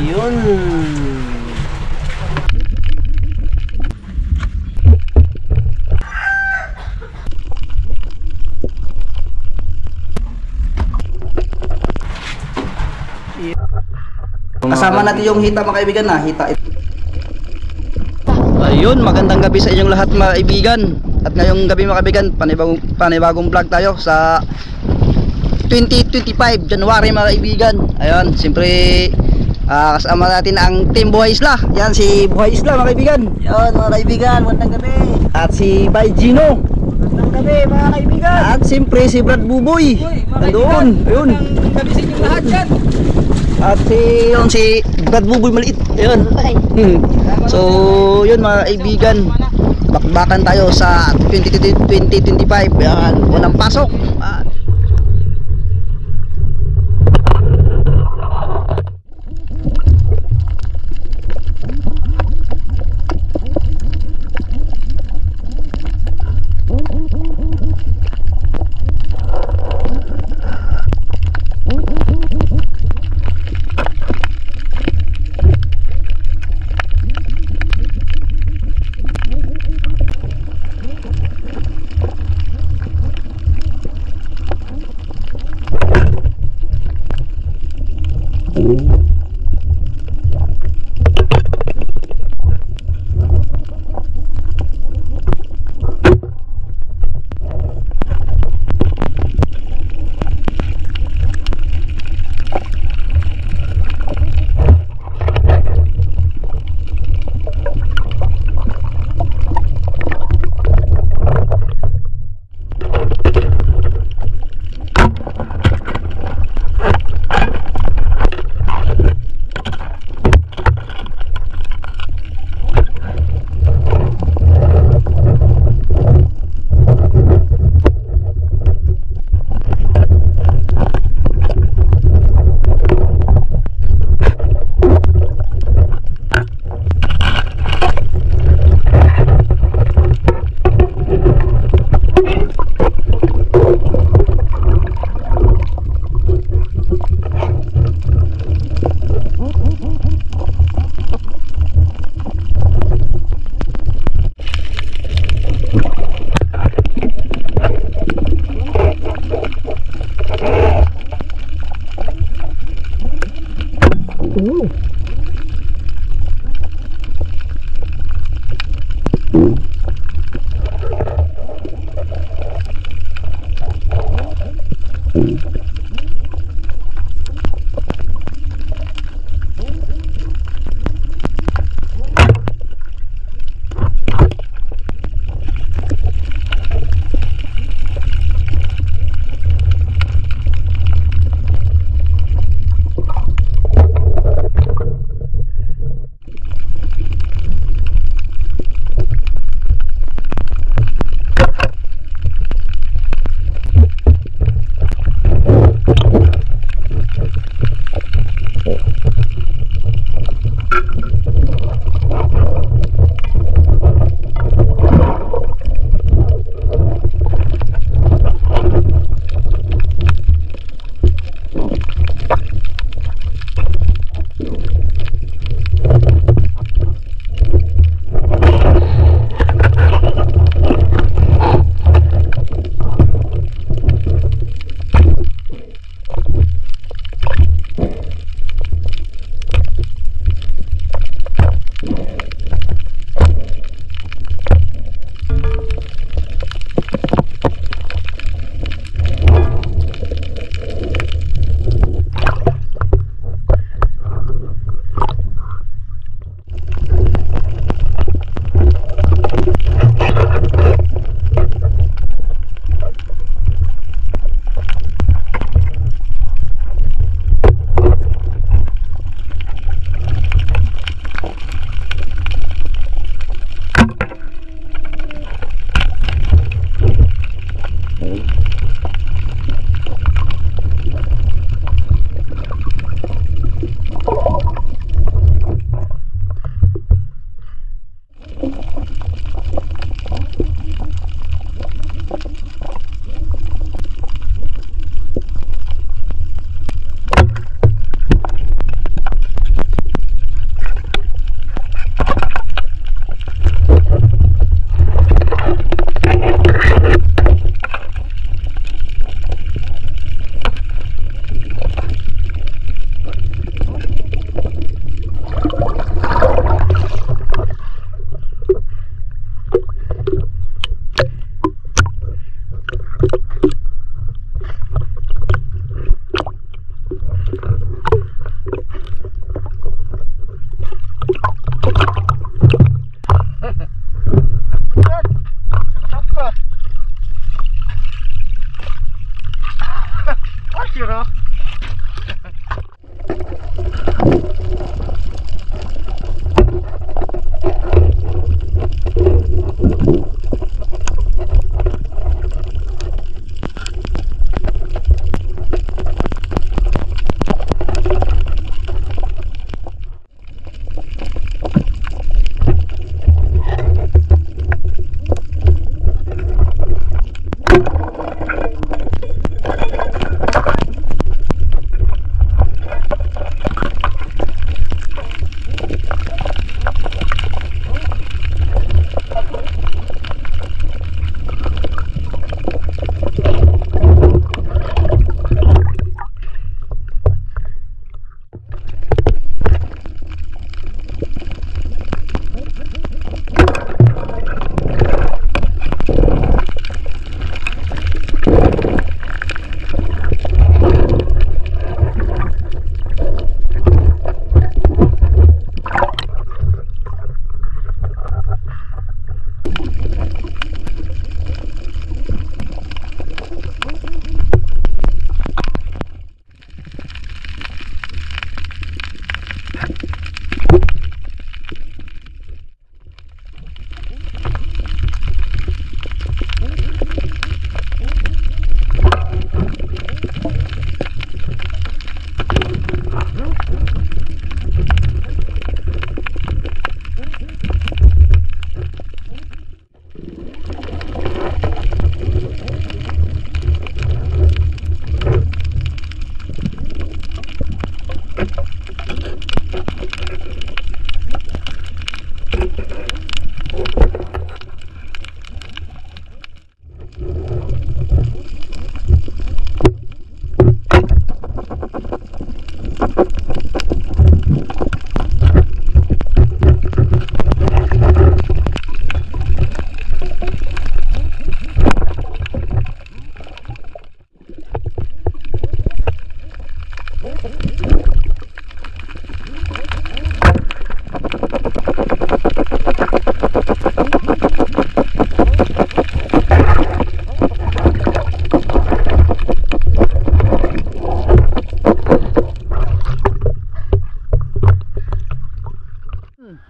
Yun. Kasama natin yung hita mga kaibigan na hita. Ayun, magandang gabi sa inyong lahat mga kaibigan. At ngayong gabi mga kaibigan, panibagong vlog tayo sa 2025 January mga kaibigan. Ayun, siyempre kasama natin ang Team Buhay Isla. Yan si Buhay Isla mga kaibigan. Yun mga kaibigan, magandang gabi. At si Bay Gino. Magandang gabi mga kaibigan. At siyempre si Brad Buboy. Nandoon. Ayun. Magandang gabi sa inyong lahat dyan. At si Brad Buboy maliit. Ayun. So, yun mga kaibigan, bakbakan tayo sa 2025. Yan, unang pasok. picture oh.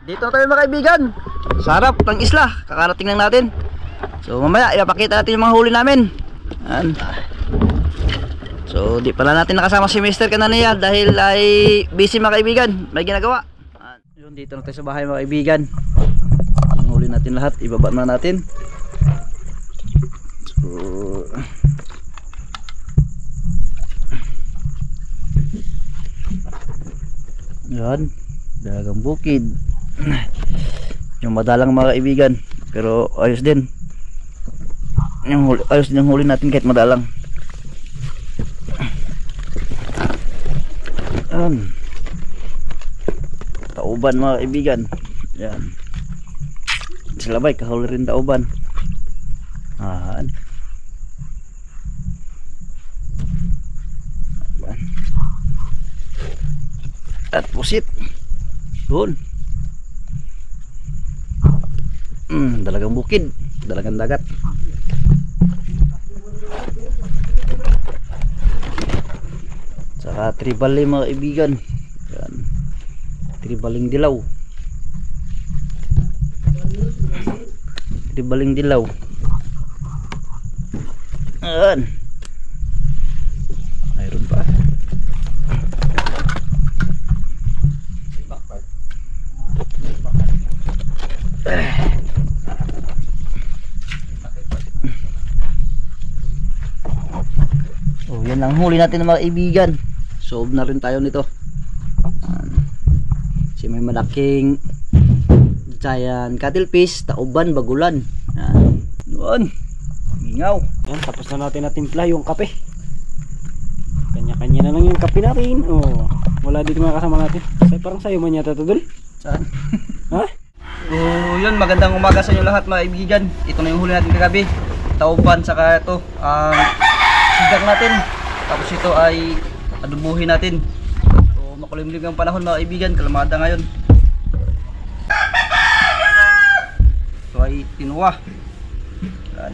Dito na tayo mga kaibigan. Sarap ng isla. Kakarating lang natin. So mamaya ipapakita natin yung mga huli namin. Yan. So di pala natin nakasama si Mr. Kananiya dahil ay busy mga kaibigan. May ginagawa. Yun, dito na tayo sa bahay mga kaibigan. Ang huli natin lahat. Ibaba na natin. So yan. Dagang bukid. Yung madalang mga kaibigan, pero ayos din. Ayos din yung huli natin kahit madalang. Tauban mga kaibigan. Yan. Sila ba kahuli rin tauban. At pusit. Doon. Dalagang bukid, dalagang dagat. Saka tribal mga kaibigan. Yan. Tribaling dilaw. Tribaling dilaw. Yan. Mayroon pa. Oh, yan ang huli natin ng mga kaibigan. Solve na rin tayo nito. Kasi may malaking giant cuttlefish, tauban, bagulan. Yan. Doon. Mingaw. Yan, tapos na natin natimpla yung kape. Kanya-kanya na lang yung kape natin. Oh, wala dito mga kasama natin. Parang sayo man yata ito, Dol. Saan? Ha? So yun, magandang umaga sa inyo lahat mga kaibigan. Ito na yung huli natin kagabi. Tauban, saka ito ang sigang natin. Tapos ito ay adubuhin natin. So makulimlim ang panahon mga kaibigan, kalamada ngayon. Ito ay tinuwa. Yan.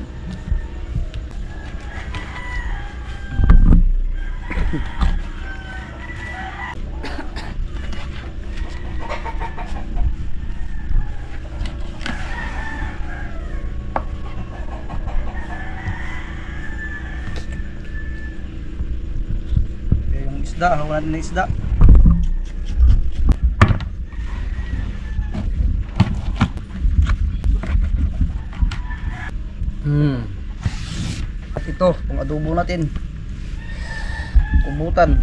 isda. Hawakan natin ng isda. At ito, kung adobo natin. Kubutan.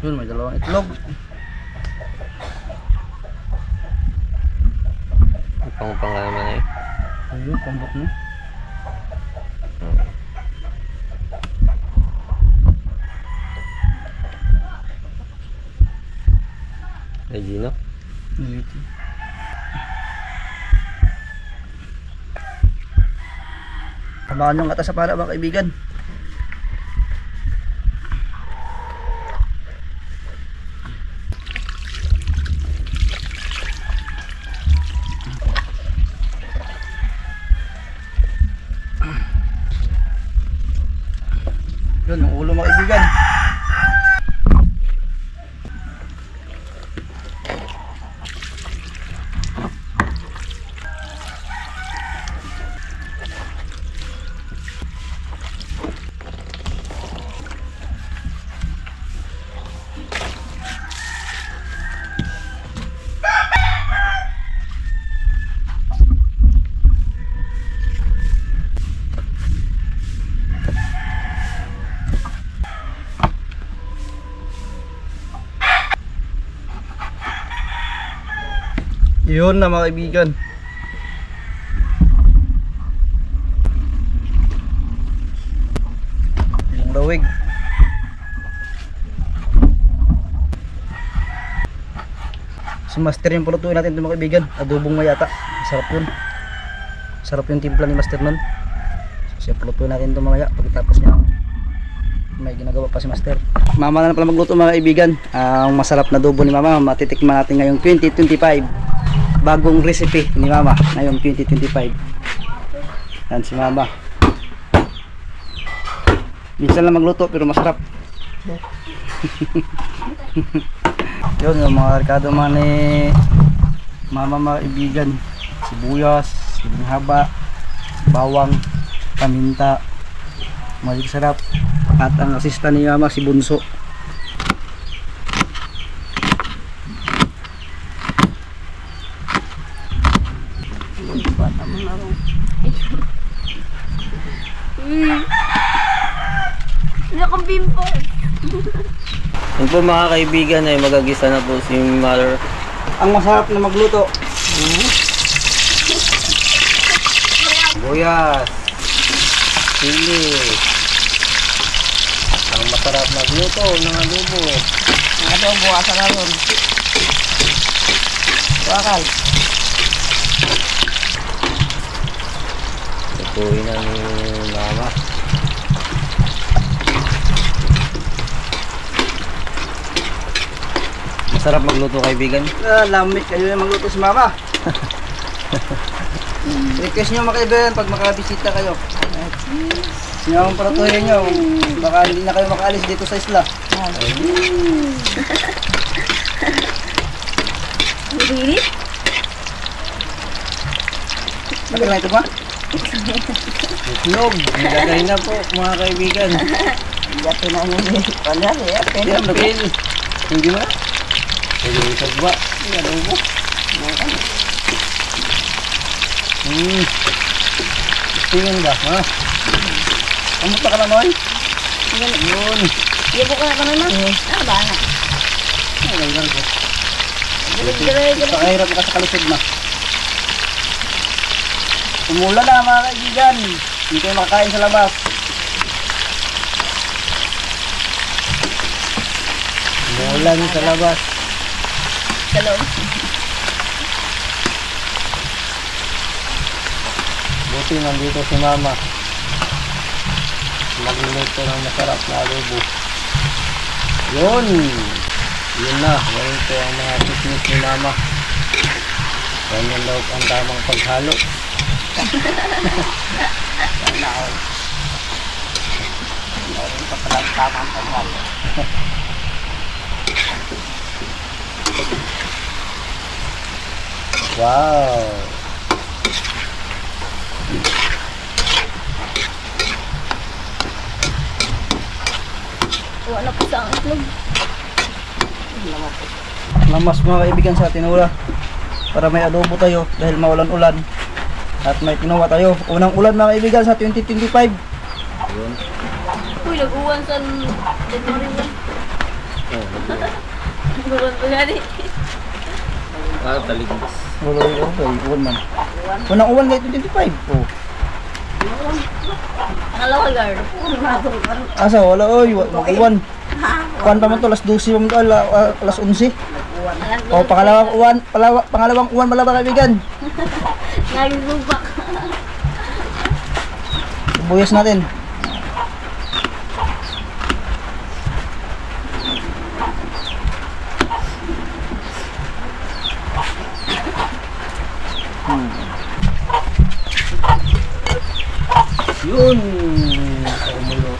Yun, may dalawang itlog. Pang naman eh. Ayun, pambok mo. Ay, Gino. Tamaan yung kata sa pala mga kaibigan. Yun, yung ulo mga kaibigan. Yun na mga kaibigan. Yung lawig. Si Master yung pulutuin natin ito mga kaibigan. Adobong mayata. Sarap yun. Sarap yung timpla ni Master nun. So siya pulutuin natin ito mamaya. Pagkatapos niya may ginagawa pa si Master. Mama na pala magluto mga kaibigan. Ang masarap na adobo ni Mama matitikman natin ngayong 2025. Bagong recipe ni Mama ngayong 2025. Yan si Mama. Minsan lang magluto pero masarap. Yun yung mga rekado man ni Mama mga kaibigan. Sibuyas, siling haba, bawang, paminta. Malig sarap. At ang asista ni Mama si Bunso. Wala kang bimpo. Yun po mga kaibigan ay magagisa na po si Mother. Ang masarap na magluto. Buyas. Sili. Ang masarap magluto ng adobo. Ang adobo, buwasan na yun. Bakal. Tutuin na ni Mama. Masarap magluto kaibigan. Lamit kayo yung magluto si Mama. Request nyo mga kaibigan pag makabisita kayo. Yung paratuhin nyo. Baka hindi na kayo makaalis dito sa isla. Really? Bakit na ito ba? Itlog. Nilagay na po mga kaibigan. Yato na mo ni Panar eh. Yan, napil. Hindi mo na? Pwede yung sagwa. Adobo. Tingin ba? Ha? Kamusta ka na Noy? Yun. Iya po ka na naman. Ah, ba na? Ay, lang ko. Dire-dire. Pakahirap ka sa kalisod na. Umulan na mga kaibigan. Hindi kayo makakain sa labas. Umulan sa labas. Kalong. Buti nandito si Mama. Magluluto ng masarap na adobo. Yun! Yun na. Ngayon po ang mga tiknik ni Mama. Ganyan daw ang tamang paghalo. Wow! itlog. Lamas mga kaibigan sa tinula. Para may adobo tayo dahil maulan-ulan. At may kinuha tayo. Unang ulan mga kaibigan sa 2025. Uy, nag-uwan sa January 1. Nag-uwan pa gani. Taligdas. Wala yung uwan man. Unang uwan ngayon 2025. Oh. Pangalawa, guard. Asa wala oy, uwan. Kuan pa man to, alas 12 pa man to, alas 11. Oh, pangalawang uwan pala mga kaibigan. Ngayong lubak. Buyas natin. Yun. Umulo.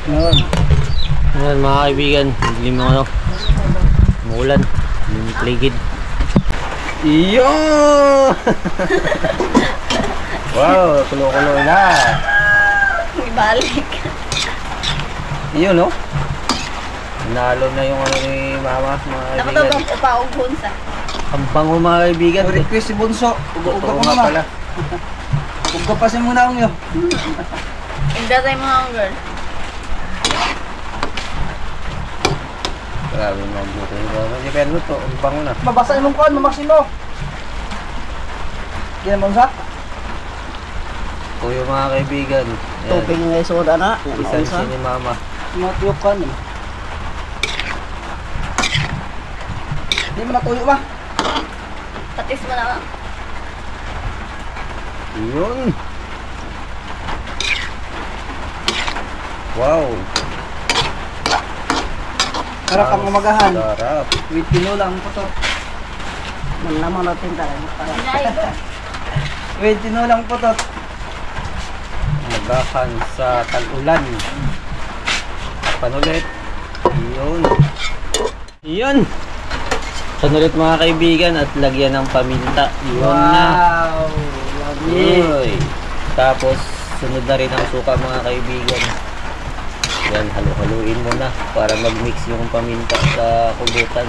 Yun. Ayan mga kaibigan, hindi mo ano, umuulan, hindi pligid. Iyo! Wow, kulo-kulo na. May balik. Iyo no? Nalo na yung ano ni mama, mga Dapat kaibigan. daw bang paugod sa. Ang bango mga kaibigan. Request si Bunso. Uga Totoo pa nga muna. pala. Uga pa si muna ang yun. Inda tayo mga hunger. Grabe magbuto yung bango. Hindi pero to, ang bango na. Mabasa yung kuan, mamasin mo. Yan mo sa? Ito yung mga kaibigan. Tubig nga soda na. Lisansya ni mama. Matuyok ka niya. Hindi mo natuyo ba? Patis mo na. Yun. Wow. Sarap ang umagahan. Sarap. With tinulang po to. Man naman natin talaga. Inay ko. With tinulang po to. Magahan sa tag-ulan. Panulit. Yun. Yun. Panulit mga kaibigan at lagyan ng paminta. Yun na. Wow. Lovely. Uy. Tapos sunod na rin ang suka mga kaibigan. Yan, halu-haluin mo na para mag-mix yung paminta sa kubutan.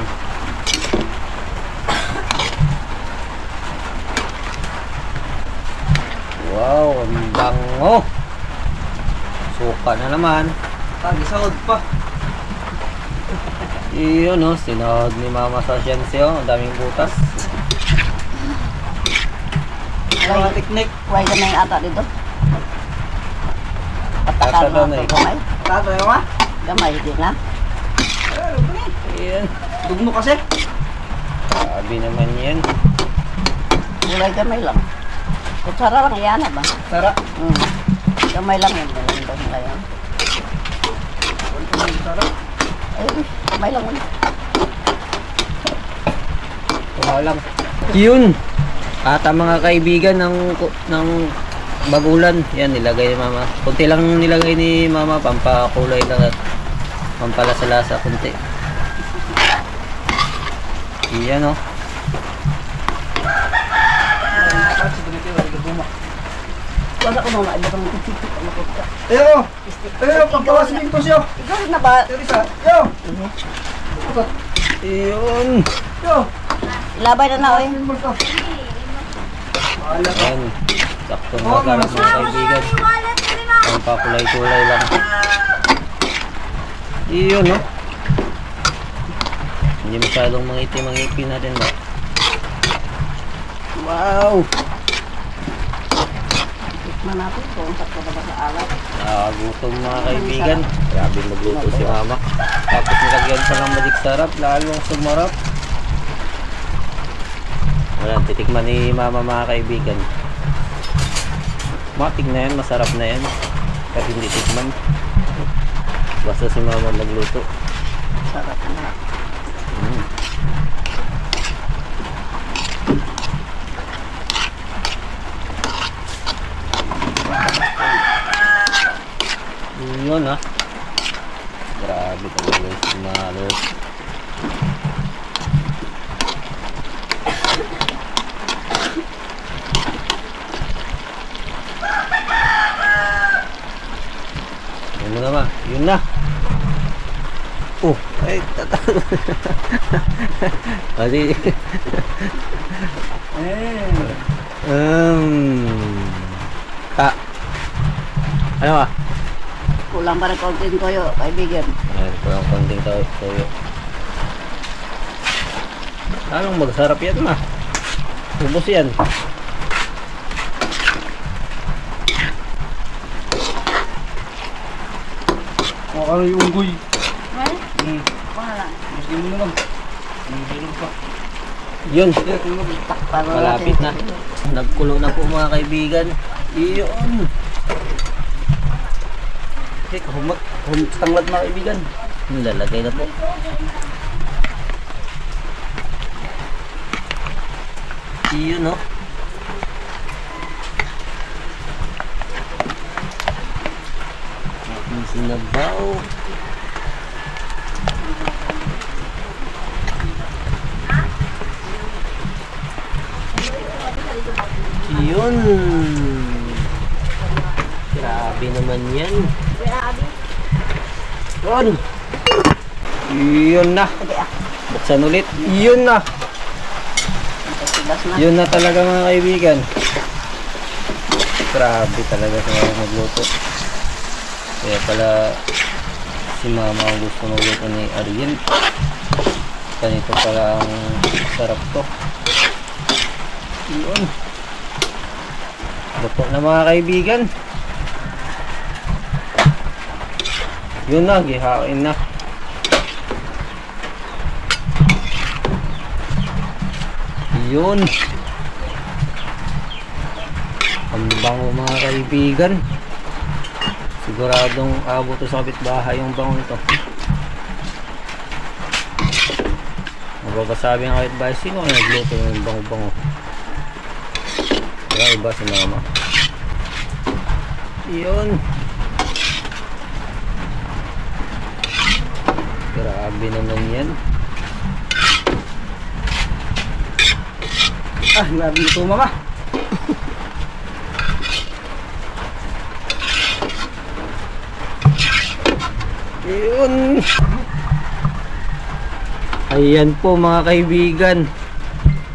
Wow, ang bango. Suka na naman. Tagisahod pa. Iyon no, sinahod ni mama sa siyensyo. Ang daming butas. Mga teknik. Huwag ka na yung ata dito. Ata Patakan daw mo na eh. ito gamay. Tatay mo. Gamay din na. Ayan. Dugno kasi. Sabi naman yan. Gulay gamay lang. Kutsara lang yan ba? Tara. Gamay lang yun. Gamay lang ngayon. Tara. Ay, gamay lang yun. Wala lang. Yun. At ang mga kaibigan ng bagulan, yan nilagay ni mama. Kunti lang nilagay ni mama, pampakulay lang at pampalasa-lasa kunti. Yan oh. Wala ko mga iba kang titik ang makita. Ayo. Ayo, pagkawas dito siya. Ikaw na ba? Teresa. Yo. Yun. Yo. Ilabay na na oy. Yan. Saktong magalas mga kaibigan. Pampakulay-kulay lang. Yun no. Hindi masyadong mangitim ang ipin natin ba? Wow! Tikman natin kung sakto na ba sa alat. Gutom mga kaibigan. Grabe magluto si mama. Tapos nilagyan pa ng madik sarap. Lalong sumarap. Wala, titikman ni mama mga kaibigan. Matik na yan, masarap na yan. Kahit hindi tikman. Basta si mama magluto. Sarap na. Yun ha. Grabe talaga si Malot. Yun na. Oh, ay, Mali. Ano ba? Kulang pa rin konting toyo, kaibigan. Ayan, parang konting toyo. Lalong magsarap yan ma. Ubos yan. Ano yung unggoy? Eh? Wala. Mas di mo na lang. Ang pa. Yun. Para Malapit na. Nagkulo na po mga kaibigan. Iyon. Tanglat mga kaibigan. Lalagay na po. Iyon no. Ating sinabaw. Iyon. Grabe naman yan. Yun. Yun na. Buksan ulit. Yun na. Yun na talaga mga kaibigan. Grabe talaga sa mga magluto. Kaya pala si mama ang gusto magluto ni Ariel. Ganito pala ang sarap to. Yun. Luto na mga kaibigan. Yun na, gihain na. Yun. Ang bango mga kaibigan. Siguradong abot to sa kapitbahay yung bango nito. Mababasabi ng kapitbahay, sino ang nagluto ng bango-bango? Kaya iba si mama. Yun. Grabe naman yan. Grabe ito mama. Yun. Ayan po mga kaibigan.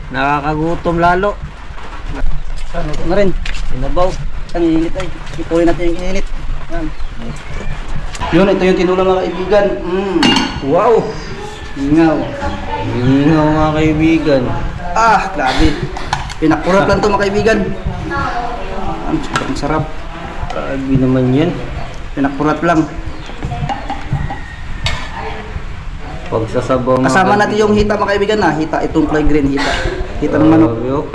Nakakagutom lalo. Ano na rin? Sinabaw. Ang init ay. Ipunin natin yung init. Yan. Yun, ito yung tinulang mga kaibigan. Wow. Ingaw. Ingaw mga kaibigan. Grabe. Pinakurat lang ito mga kaibigan. Ang sarap. Grabe naman yan. Pinakurat lang. Pagsasabaw mga Kasama natin yung hita mga kaibigan na. Hita, itong fly green hita. Hita ng manok. Grabe, oh.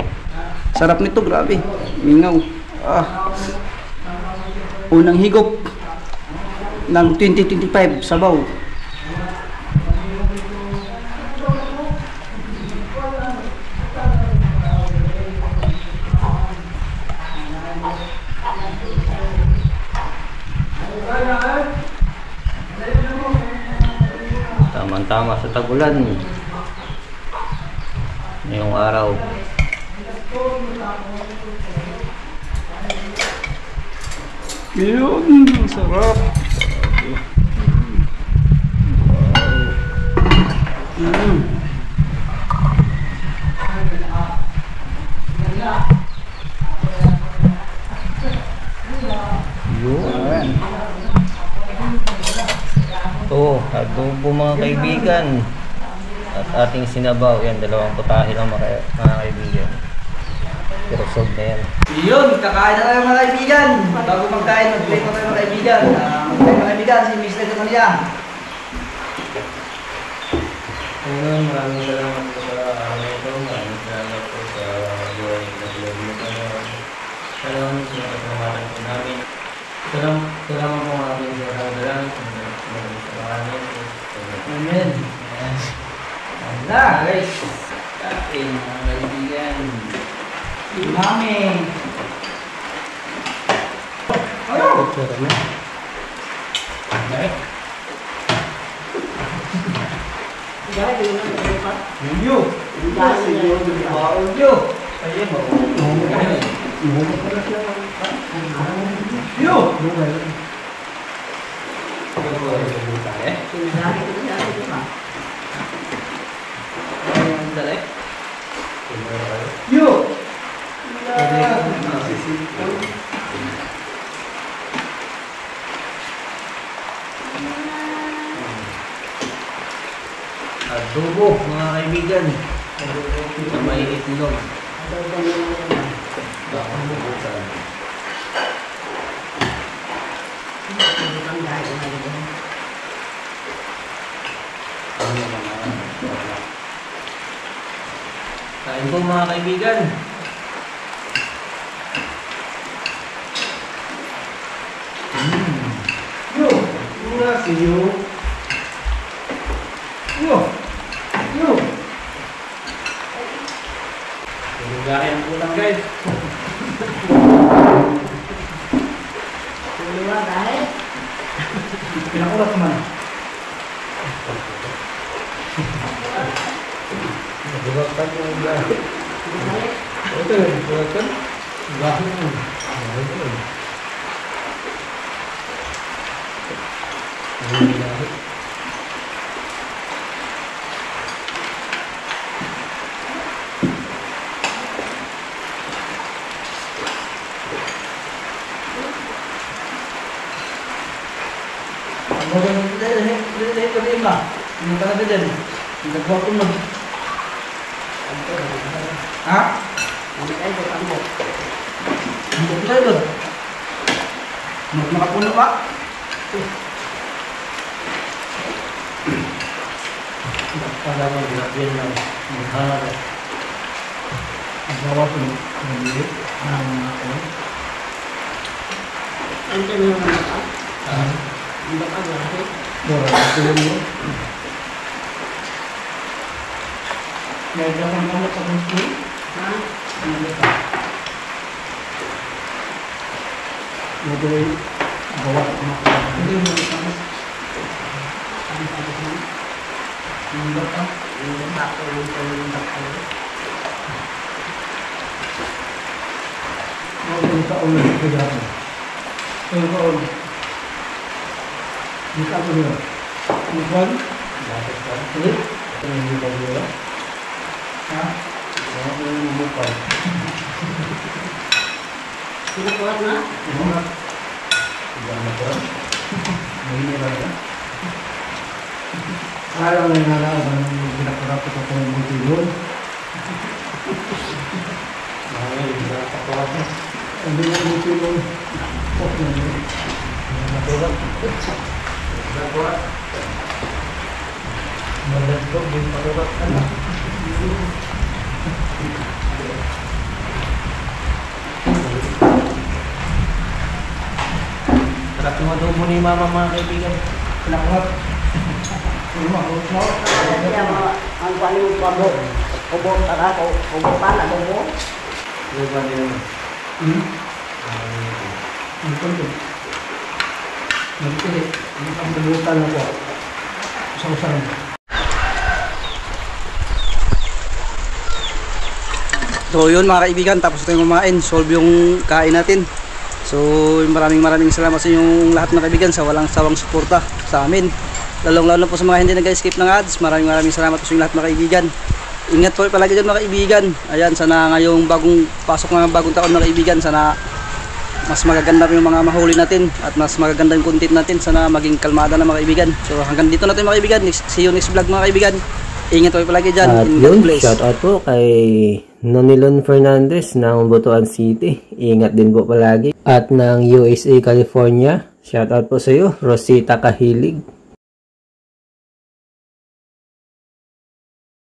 Sarap nito, grabe. Mingaw. Unang higop ng 2025 sabaw. Tama-tama sa tagulan. Ngayong araw. Yun, sarap. Yun. Ito, adobo mga kaibigan. At ating sinabaw. Yan, dalawang putahe lang mga kaibigan. Pero sold na yan. Yun, kakain na tayo mga kaibigan. Bago magkain, mag-play pa tayo mga kaibigan. Mag-play mga kaibigan, si Mr. Tumania. Ayun, maraming salamat po sa araw ito. Maraming salamat po sa buhay na vlog mo. Salamat sa kasalamatan po namin. Salamat po ang aking sarang-sarang. Amen. Wala. Guys, kain mga kaibigan. Mami. Ano? Sarap na. Yo. Yo! Yo. Adobo, mga kaibigan. Na may itlog. Kain po mga kaibigan. Yo, mula siyo. Yo. Gaya ang ulam guys. Dua dahil. Pinakulat naman. Bukan yung gahi. Ito yung bukan. Gahi mo. Ha? Makapuno pa? Pinakulat na? Alam na nga lang ang pinakurap ko kung buti yun. Hindi na buti yun. Magandang din pakurap ka na. Sarap yung adobo ni Mama mga kaibigan. Pinakurap. Kaya ang kuwan yung kubo. Kubo para ko. Kubo pa na kubo. Ang bulutan ako. Usang-usang. So yun mga kaibigan, tapos tayong kumain, solve yung kain natin. So maraming salamat sa inyong lahat mga kaibigan sa walang sawang suporta sa amin. Lalong-lalo po sa mga hindi nag-skip ng ads, maraming salamat po sa inyong lahat mga kaibigan. Ingat po palagi dyan mga kaibigan. Ayan, sana ngayong pasok ng bagong taon mga kaibigan, sana mas magaganda yung mga mahuli natin at mas magaganda yung content natin, sana maging kalmada na mga kaibigan. So hanggang dito natin mga kaibigan, see you next vlog mga kaibigan. Ingat po palagi dyan. At yun, shout out po kay Nonilon Fernandez ng Butuan City. Ingat din po palagi. At ng USA, California, shout out po sa iyo, Rosita Kahilig.